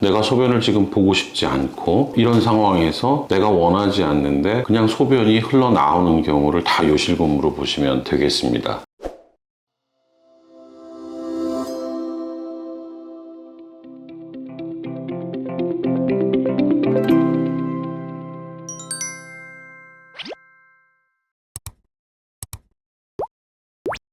내가 소변을 지금 보고 싶지 않고 이런 상황에서 내가 원하지 않는데 그냥 소변이 흘러나오는 경우를 다 요실금으로 보시면 되겠습니다.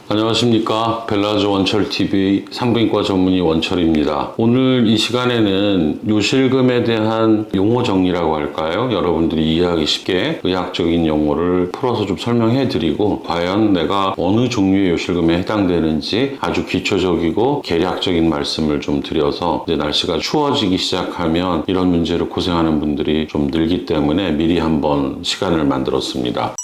안녕하십니까. 벨라조 원철TV 산부인과 전문의 원철입니다. 오늘 이 시간에는 요실금에 대한 용어 정리라고 할까요? 여러분들이 이해하기 쉽게 의학적인 용어를 풀어서 좀 설명해 드리고 과연 내가 어느 종류의 요실금에 해당되는지 아주 기초적이고 계략적인 말씀을 좀 드려서 이제 날씨가 추워지기 시작하면 이런 문제로 고생하는 분들이 좀 늘기 때문에 미리 한번 시간을 만들었습니다.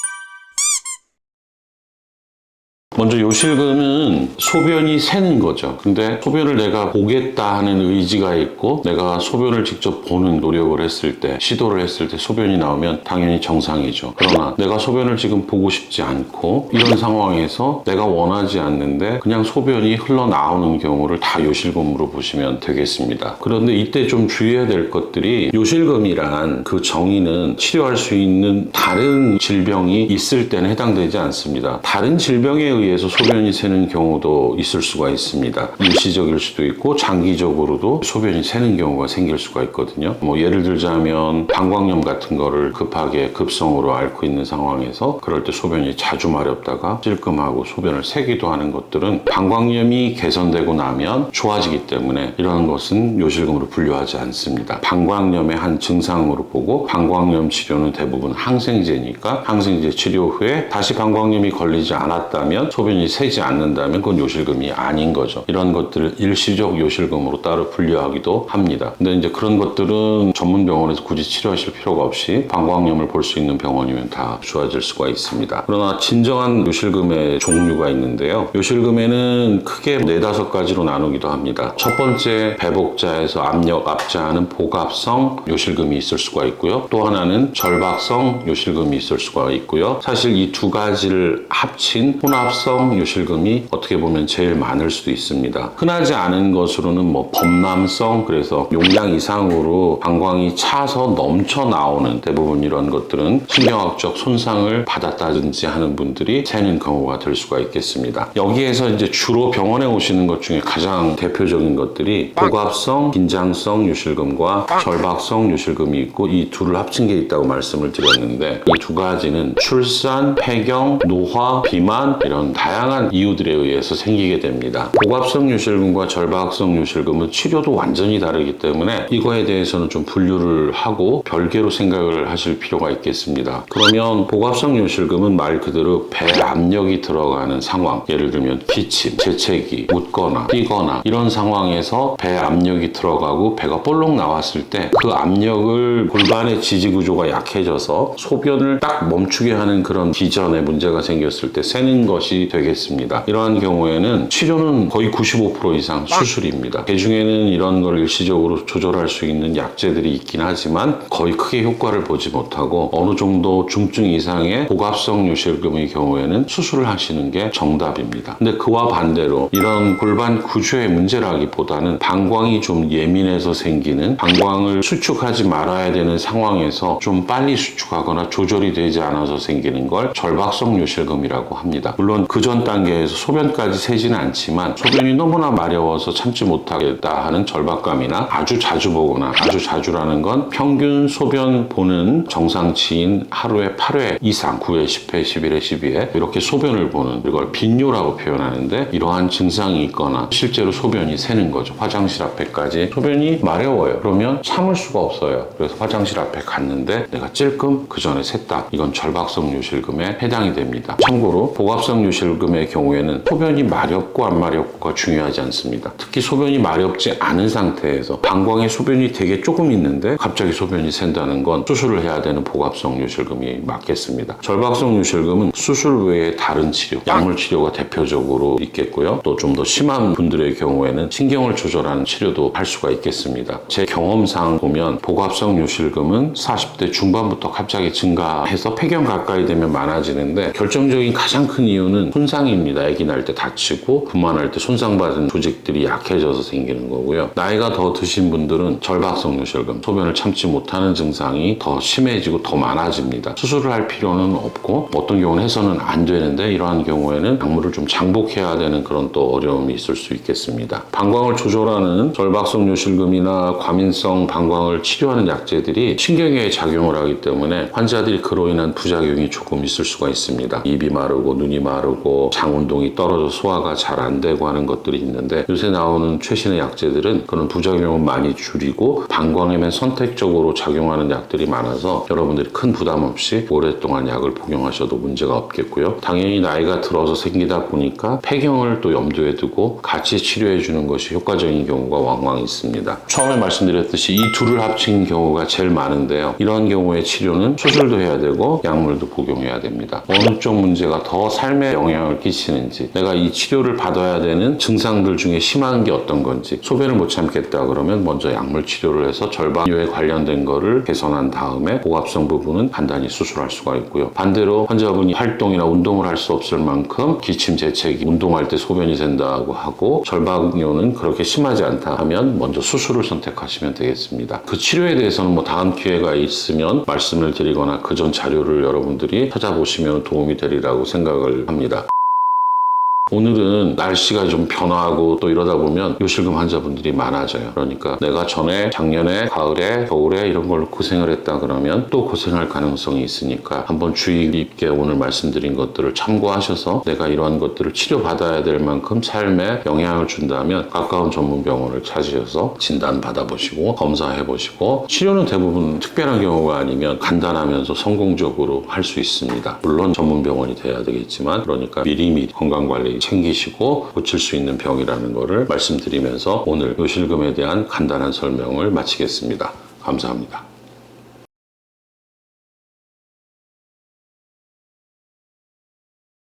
먼저 요실금은 소변이 새는 거죠. 근데 소변을 내가 보겠다 하는 의지가 있고 내가 소변을 직접 보는 노력을 했을 때, 시도를 했을 때 소변이 나오면 당연히 정상이죠. 그러나 내가 소변을 지금 보고 싶지 않고 이런 상황에서 내가 원하지 않는데 그냥 소변이 흘러나오는 경우를 다 요실금으로 보시면 되겠습니다. 그런데 이때 좀 주의해야 될 것들이 요실금이란 그 정의는 치료할 수 있는 다른 질병이 있을 때는 해당되지 않습니다. 다른 질병에 의해서 소변이 새는 경우도 있을 수가 있습니다. 일시적일 수도 있고 장기적으로도 소변이 새는 경우가 생길 수가 있거든요. 예를 들자면 방광염 같은 거를 급하게 급성으로 앓고 있는 상황에서 그럴 때 소변이 자주 마렵다가 찔끔하고 소변을 새기도 하는 것들은 방광염이 개선되고 나면 좋아지기 때문에 이런 것은 요실금으로 분류하지 않습니다. 방광염의 한 증상으로 보고 방광염 치료는 대부분 항생제니까 항생제 치료 후에 다시 방광염이 걸리지 않았다면 소변이 새지 않는다면 그건 요실금이 아닌 거죠. 이런 것들을 일시적 요실금으로 따로 분류하기도 합니다. 근데 이제 그런 것들은 전문 병원에서 굳이 치료하실 필요가 없이 방광염을 볼 수 있는 병원이면 다 좋아질 수가 있습니다. 그러나 진정한 요실금의 종류가 있는데요. 요실금에는 크게 4-5가지로 나누기도 합니다. 첫 번째, 배복자에서 압력 압제하는 복압성 요실금이 있을 수가 있고요. 또 하나는 절박성 요실금이 있을 수가 있고요. 사실 이 두 가지를 합친 혼합성 요실금이 어떻게 보면 제일 많을 수도 있습니다. 흔하지 않은 것으로는 범람성, 그래서 용량 이상으로 방광이 차서 넘쳐 나오는 대부분 이런 것들은 신경학적 손상을 받았다든지 하는 분들이 새는 경우가 될 수가 있겠습니다. 여기에서 이제 주로 병원에 오시는 것 중에 가장 대표적인 것들이 복압성, 긴장성 요실금과 절박성 요실금이 있고 이 둘을 합친 게 있다고 말씀을 드렸는데 이 두 가지는 출산, 폐경, 노화, 비만 이런 다양한 이유들에 의해서 생기게 됩니다. 복압성 요실금과 절박성 요실금은 치료도 완전히 다르기 때문에 이거에 대해서는 좀 분류를 하고 별개로 생각을 하실 필요가 있겠습니다. 그러면 복압성 요실금은 말 그대로 배 압력이 들어가는 상황, 예를 들면 기침, 재채기, 웃거나 뛰거나 이런 상황에서 배 압력이 들어가고 배가 볼록 나왔을 때 그 압력을 골반의 지지구조가 약해져서 소변을 딱 멈추게 하는 그런 기전에 문제가 생겼을 때 새는 것이 되겠습니다. 이러한 경우에는 치료는 거의 95% 이상 수술입니다. 개중에는 이런 걸 일시적으로 조절할 수 있는 약제들이 있긴 하지만 거의 크게 효과를 보지 못하고 어느 정도 중증 이상의 복압성 요실금의 경우에는 수술을 하시는 게 정답입니다. 근데 그와 반대로 이런 골반 구조의 문제라기보다는 방광이 좀 예민해서 생기는 방광을 수축하지 말아야 되는 상황에서 좀 빨리 수축하거나 조절이 되지 않아서 생기는 걸 절박성 요실금이라고 합니다. 물론 그 전 단계에서 소변까지 새지는 않지만 소변이 너무나 마려워서 참지 못하겠다 하는 절박감이나 아주 자주 보거나 아주 자주라는 건 평균 소변 보는 정상치인 하루에 8회 이상 9회, 10회, 11회, 12회 이렇게 소변을 보는 이걸 빈뇨라고 표현하는데 이러한 증상이 있거나 실제로 소변이 새는 거죠. 화장실 앞에까지 소변이 마려워요. 그러면 참을 수가 없어요. 그래서 화장실 앞에 갔는데 내가 찔끔 그 전에 샜다. 이건 절박성 요실금에 해당이 됩니다. 참고로 복압성 요실금의 경우에는 소변이 마렵고 안 마렵고가 중요하지 않습니다. 특히 소변이 마렵지 않은 상태에서 방광에 소변이 되게 조금 있는데 갑자기 소변이 샌다는 건 수술을 해야 되는 복압성 요실금이 맞겠습니다. 절박성 요실금은 수술 외에 다른 치료, 약물 치료가 대표적으로 있겠고요. 또 좀 더 심한 분들의 경우에는 신경을 조절하는 치료도 할 수가 있겠습니다. 제 경험상 보면 복압성 요실금은 40대 중반부터 갑자기 증가해서 폐경 가까이 되면 많아지는데 결정적인 가장 큰 이유는 손상입니다. 아기 날 때 다치고 그만할 때 손상받은 조직들이 약해져서 생기는 거고요. 나이가 더 드신 분들은 절박성 요실금, 소변을 참지 못하는 증상이 더 심해지고 더 많아집니다. 수술을 할 필요는 없고 어떤 경우는 해서는 안 되는데 이러한 경우에는 약물을 좀 장복해야 되는 그런 또 어려움이 있을 수 있겠습니다. 방광을 조절하는 절박성 요실금이나 과민성 방광을 치료하는 약제들이 신경계에 작용을 하기 때문에 환자들이 그로 인한 부작용이 조금 있을 수가 있습니다. 입이 마르고 눈이 마르고 장 운동이 떨어져 소화가 잘 안 되고 하는 것들이 있는데 요새 나오는 최신의 약제들은 그런 부작용을 많이 줄이고 방광에만 선택적으로 작용하는 약들이 많아서 여러분들이 큰 부담 없이 오랫동안 약을 복용하셔도 문제가 없겠고요. 당연히 나이가 들어서 생기다 보니까 폐경을 또 염두에 두고 같이 치료해 주는 것이 효과적인 경우가 왕왕 있습니다. 처음에 말씀드렸듯이 이 둘을 합친 경우가 제일 많은데요. 이런 경우의 치료는 수술도 해야 되고 약물도 복용해야 됩니다. 어느 쪽 문제가 더 삶에 영향을 끼치는지, 내가 이 치료를 받아야 되는 증상들 중에 심한 게 어떤 건지, 소변을 못 참겠다 그러면 먼저 약물 치료를 해서 절박뇨에 관련된 거를 개선한 다음에 고압성 부분은 간단히 수술할 수가 있고요. 반대로 환자분이 활동이나 운동을 할 수 없을 만큼 기침, 재채기, 운동할 때 소변이 샌다고 하고 절박뇨는 그렇게 심하지 않다 하면 먼저 수술을 선택하시면 되겠습니다. 그 치료에 대해서는 뭐 다음 기회가 있으면 말씀을 드리거나 그 전 자료를 여러분들이 찾아보시면 도움이 되리라고 생각을 합니다. 오늘은 날씨가 좀 변화하고 또 이러다 보면 요실금 환자분들이 많아져요. 그러니까 내가 전에 작년에 가을에 겨울에 이런 걸로 고생을 했다 그러면 또 고생할 가능성이 있으니까 한번 주의 깊게 오늘 말씀드린 것들을 참고하셔서 내가 이러한 것들을 치료받아야 될 만큼 삶에 영향을 준다면 가까운 전문 병원을 찾으셔서 진단 받아보시고 검사해 보시고, 치료는 대부분 특별한 경우가 아니면 간단하면서 성공적으로 할 수 있습니다. 물론 전문 병원이 돼야 되겠지만, 그러니까 미리미리 건강관리 챙기시고 고칠 수 있는 병이라는 것을 말씀드리면서 오늘 요실금에 대한 간단한 설명을 마치겠습니다. 감사합니다.